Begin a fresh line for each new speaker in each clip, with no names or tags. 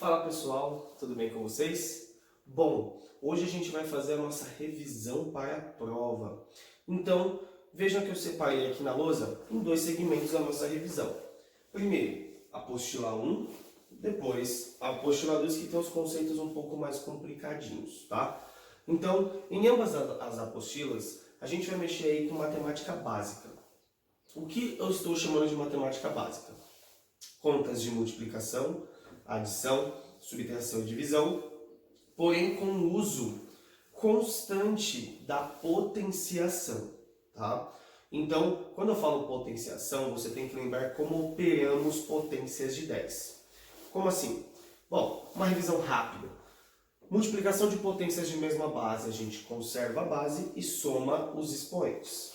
Fala pessoal, tudo bem com vocês? Bom, hoje a gente vai fazer a nossa revisão para a prova. Então, vejam que eu separei aqui na lousa em dois segmentos a nossa revisão. Primeiro, a apostila 1, depois a apostila 2, que tem os conceitos um pouco mais complicadinhos, tá? Então, em ambas as apostilas, a gente vai mexer aí com matemática básica. O que eu estou chamando de matemática básica? Contas de multiplicação, adição, subtração e divisão, porém com o uso constante da potenciação, tá? Então, quando eu falo potenciação, você tem que lembrar como operamos potências de 10. Como assim? Bom, uma revisão rápida. Multiplicação de potências de mesma base, a gente conserva a base e soma os expoentes.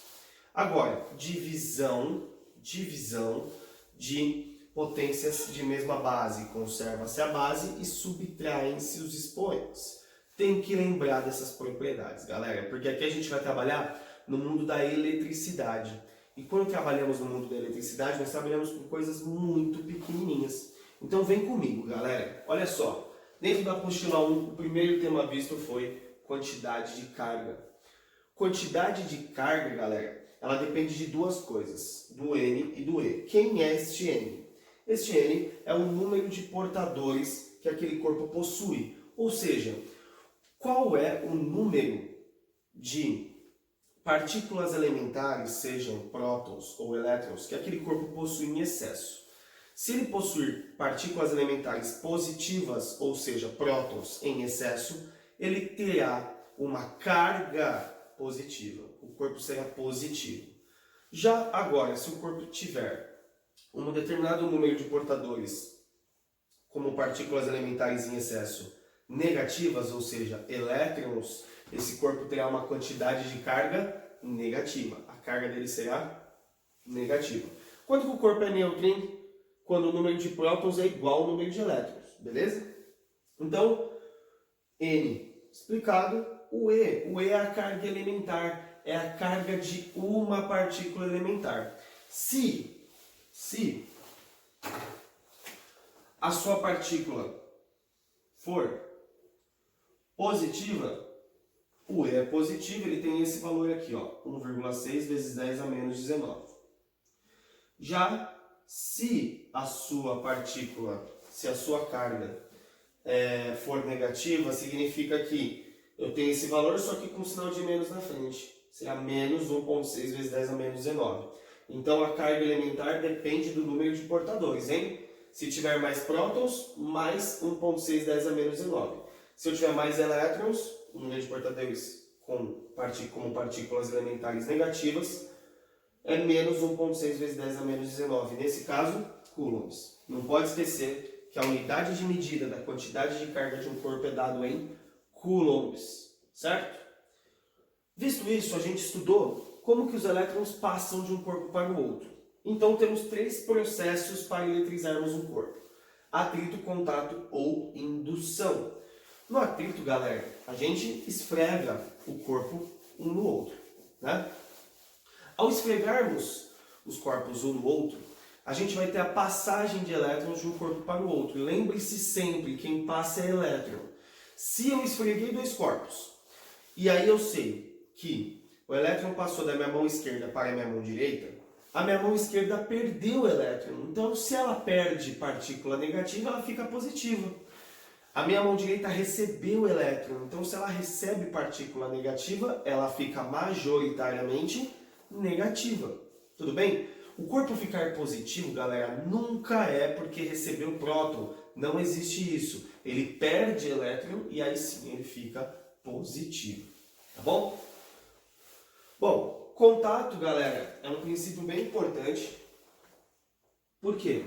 Agora, divisão de potências de mesma base, conserva-se a base e subtraem-se os expoentes. Tem que lembrar dessas propriedades, galera, porque aqui a gente vai trabalhar no mundo da eletricidade. E quando trabalhamos no mundo da eletricidade, nós trabalhamos com coisas muito pequenininhas. Então vem comigo, galera. Olha só, dentro da apostila 1, o primeiro tema visto foi quantidade de carga. Quantidade de carga, galera, ela depende de duas coisas, do N e do E. Quem é este N? Este N é o número de portadores que aquele corpo possui. Ou seja, qual é o número de partículas elementares, sejam prótons ou elétrons, que aquele corpo possui em excesso. Se ele possuir partículas elementares positivas, ou seja, prótons em excesso, ele terá uma carga positiva. O corpo será positivo. Já agora, se o corpo tiver um determinado número de portadores, como partículas elementares em excesso, negativas, ou seja, elétrons, esse corpo terá uma quantidade de carga negativa. A carga dele será negativa. Quando que o corpo é neutro? Quando o número de prótons é igual ao número de elétrons, beleza? Então, N explicado. O E é a carga elementar, é a carga de uma partícula elementar. Se a sua partícula for positiva, o E é positivo, ele tem esse valor aqui, ó, 1,6 vezes 10 a menos 19. Já se a sua partícula, se a sua carga for negativa, significa que eu tenho esse valor, só que com sinal de menos na frente. Será menos 1,6 vezes 10 a menos 19. Então a carga elementar depende do número de portadores, hein? Se tiver mais prótons, mais 1,6 10 a menos 19. Se eu tiver mais elétrons, o número de portadores como partículas elementares negativas, é menos 1,6 vezes 10 a menos 19. Nesse caso, coulombs. Não pode esquecer que a unidade de medida da quantidade de carga de um corpo é dado em coulombs, certo? Visto isso, a gente estudou como que os elétrons passam de um corpo para o outro. Então temos três processos para eletrizarmos um corpo: atrito, contato ou indução. No atrito, galera, a gente esfrega o corpo um no outro, né? Ao esfregarmos os corpos um no outro, a gente vai ter a passagem de elétrons de um corpo para o outro. Lembre-se sempre, quem passa é elétron. Se eu esfreguei dois corpos, e aí eu sei que o elétron passou da minha mão esquerda para a minha mão direita, a minha mão esquerda perdeu o elétron. Então, se ela perde partícula negativa, ela fica positiva. A minha mão direita recebeu o elétron. Então, se ela recebe partícula negativa, ela fica majoritariamente negativa. Tudo bem? O corpo ficar positivo, galera, nunca é porque recebeu próton. Não existe isso. Ele perde elétron e aí sim ele fica positivo. Tá bom? Bom, contato, galera, é um princípio bem importante. Por quê?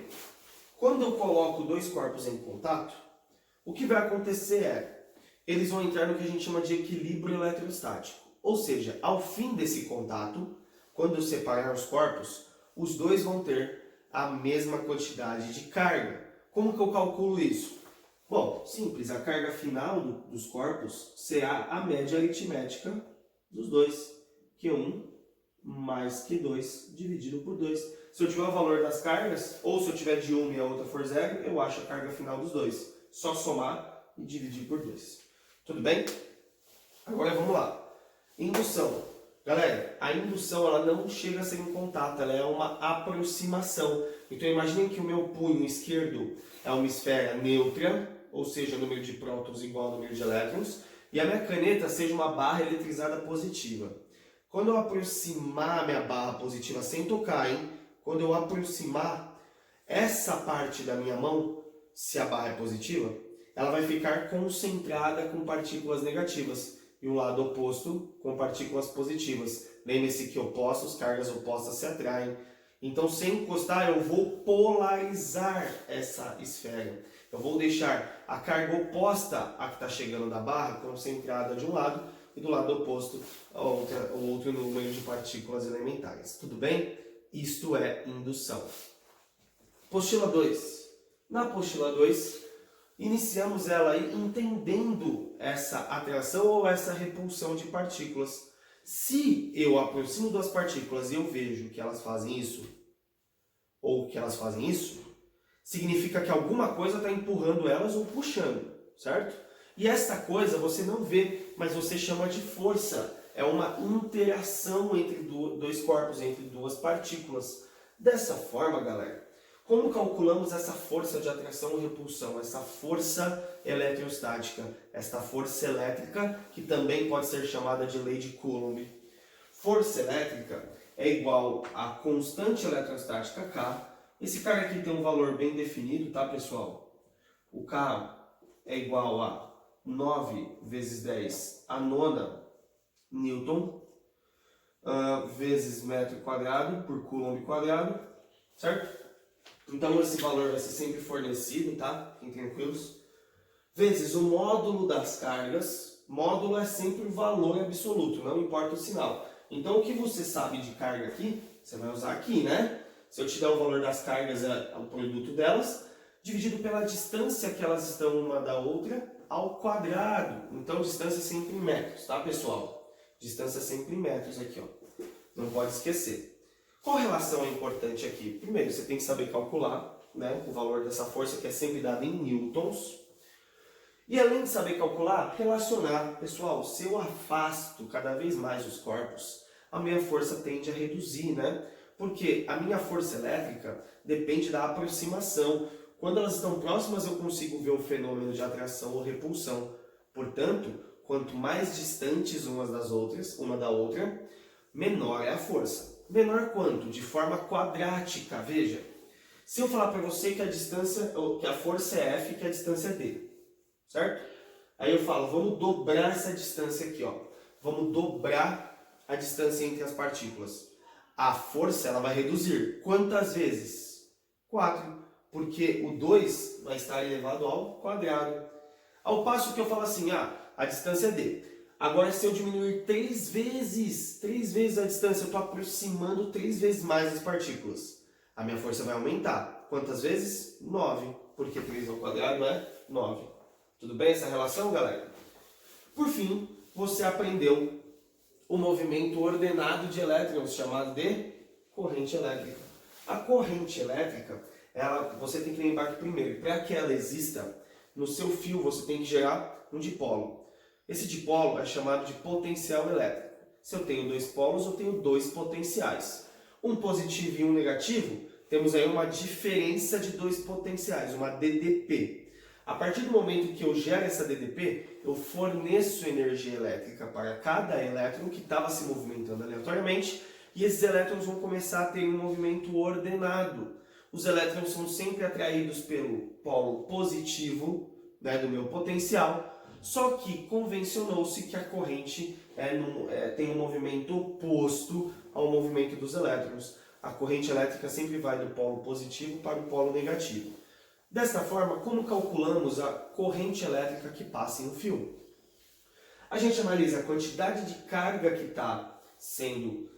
Quando eu coloco dois corpos em contato, o que vai acontecer é, eles vão entrar no que a gente chama de equilíbrio eletrostático. Ou seja, ao fim desse contato, quando eu separar os corpos, os dois vão ter a mesma quantidade de carga. Como que eu calculo isso? Bom, simples, a carga final dos corpos será a média aritmética dos dois, que 1 mais que 2 dividido por 2. Se eu tiver o valor das cargas, ou se eu tiver de 1 e a outra for 0, eu acho a carga final dos dois. Só somar e dividir por 2. Tudo bem? Agora vamos lá. Indução. Galera, a indução ela não chega a ser um contato, ela é uma aproximação. Então imaginem que o meu punho esquerdo é uma esfera neutra, ou seja, o número de prótons igual ao número de elétrons, e a minha caneta seja uma barra eletrizada positiva. Quando eu aproximar a minha barra positiva sem tocar, hein? Quando eu aproximar essa parte da minha mão, se a barra é positiva, ela vai ficar concentrada com partículas negativas e o lado oposto com partículas positivas. Lembre-se que opostos, cargas opostas se atraem. Então, sem encostar, eu vou polarizar essa esfera. Eu vou deixar a carga oposta à que está chegando da barra concentrada de um lado e do lado oposto o outro número de partículas elementares. Tudo bem? Isto é indução. Postula 2. Na postula 2, iniciamos ela aí entendendo essa atração ou essa repulsão de partículas. Se eu aproximo duas partículas e eu vejo que elas fazem isso, ou que elas fazem isso, significa que alguma coisa está empurrando elas ou puxando, certo? E esta coisa você não vê, mas você chama de força. É uma interação entre dois corpos, entre duas partículas. Dessa forma, galera, como calculamos essa força de atração ou repulsão, essa força eletrostática, esta força elétrica, que também pode ser chamada de lei de Coulomb? Força elétrica é igual a constante eletrostática K. Esse cara aqui tem um valor bem definido, tá, pessoal? O K é igual a 9 vezes 10 a nona Newton, vezes metro quadrado por Coulomb quadrado, certo? Então esse valor vai ser sempre fornecido, tá? Fiquem tranquilos. Vezes o módulo das cargas. Módulo é sempre o valor absoluto, não importa o sinal. Então o que você sabe de carga aqui, você vai usar aqui, né? Se eu te der o valor das cargas, é o produto delas, dividido pela distância que elas estão uma da outra, ao quadrado. Então distância sempre em metros, tá, pessoal? Distância sempre em metros aqui, ó. Não pode esquecer. Qual relação é importante aqui? Primeiro, você tem que saber calcular, né, o valor dessa força, que é sempre dado em newtons. E além de saber calcular, relacionar. Pessoal, se eu afasto cada vez mais os corpos, a minha força tende a reduzir, né? Porque a minha força elétrica depende da aproximação. Quando elas estão próximas, eu consigo ver o fenômeno de atração ou repulsão. Portanto, quanto mais distantes uma da outra, menor é a força. Menor quanto? De forma quadrática, veja. Se eu falar para você que a força é F, que a distância é D, certo? Aí eu falo, vamos dobrar essa distância aqui, ó. Vamos dobrar a distância entre as partículas. A força ela vai reduzir. Quantas vezes? 4, porque o 2 vai estar elevado ao quadrado. Ao passo que eu falo assim, a distância é D. Agora, se eu diminuir 3 vezes a distância, eu estou aproximando 3 vezes mais as partículas. A minha força vai aumentar. Quantas vezes? 9, porque 3 ao quadrado é 9. Tudo bem essa relação, galera? Por fim, você aprendeu o movimento ordenado de elétrons, chamado de corrente elétrica. A corrente elétrica, você tem que lembrar que primeiro, para que ela exista, no seu fio você tem que gerar um dipolo. Esse dipolo é chamado de potencial elétrico. Se eu tenho 2 polos, eu tenho 2 potenciais. Um positivo e um negativo, temos aí uma diferença de 2 potenciais, uma DDP. A partir do momento que eu gero essa DDP, eu forneço energia elétrica para cada elétron que estava se movimentando aleatoriamente, e esses elétrons vão começar a ter um movimento ordenado. Os elétrons são sempre atraídos pelo polo positivo, né, do meu potencial, só que convencionou-se que a corrente tem um movimento oposto ao movimento dos elétrons. A corrente elétrica sempre vai do polo positivo para o polo negativo. Desta forma, como calculamos a corrente elétrica que passa em um fio? A gente analisa a quantidade de carga que está sendo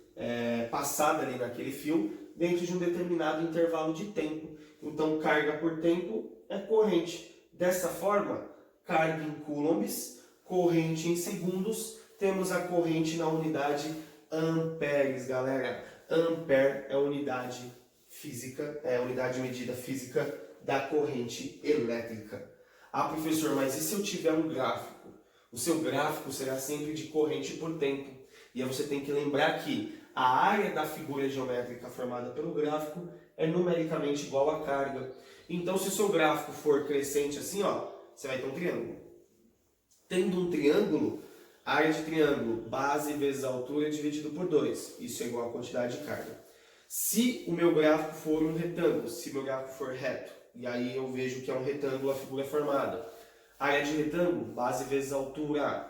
passada ali naquele fio dentro de um determinado intervalo de tempo. Então, carga por tempo é corrente. Dessa forma, carga em coulombs, corrente em segundos, temos a corrente na unidade amperes, galera. Ampere é a unidade física, é a unidade de medida física da corrente elétrica. Ah, professor, mas e se eu tiver um gráfico? O seu gráfico será sempre de corrente por tempo. E aí você tem que lembrar que a área da figura geométrica formada pelo gráfico é numericamente igual à carga. Então, se o seu gráfico for crescente assim, ó, você vai ter um triângulo. Tendo um triângulo, a área de triângulo, base vezes altura dividido por 2. Isso é igual à quantidade de carga. Se o meu gráfico for um retângulo, se o meu gráfico for reto, e aí eu vejo que é um retângulo a figura formada. Área de retângulo, base vezes altura.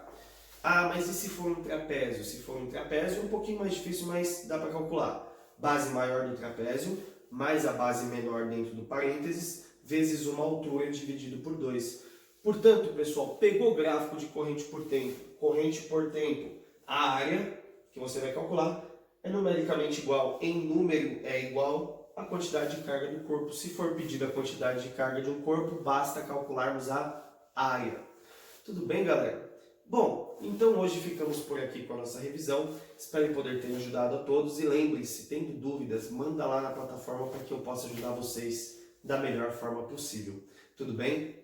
Ah, mas e se for um trapézio? Se for um trapézio é um pouquinho mais difícil, mas dá para calcular. Base maior do trapézio, mais a base menor dentro do parênteses, vezes uma altura dividido por 2. Portanto, pessoal, pegou o gráfico de corrente por tempo, a área que você vai calcular é numericamente igual, em número é igual à quantidade de carga do corpo. Se for pedida a quantidade de carga de um corpo, basta calcularmos a área. Tudo bem, galera? Bom, então hoje ficamos por aqui com a nossa revisão. Espero poder ter ajudado a todos e lembre-se, tendo dúvidas, manda lá na plataforma para que eu possa ajudar vocês da melhor forma possível. Tudo bem?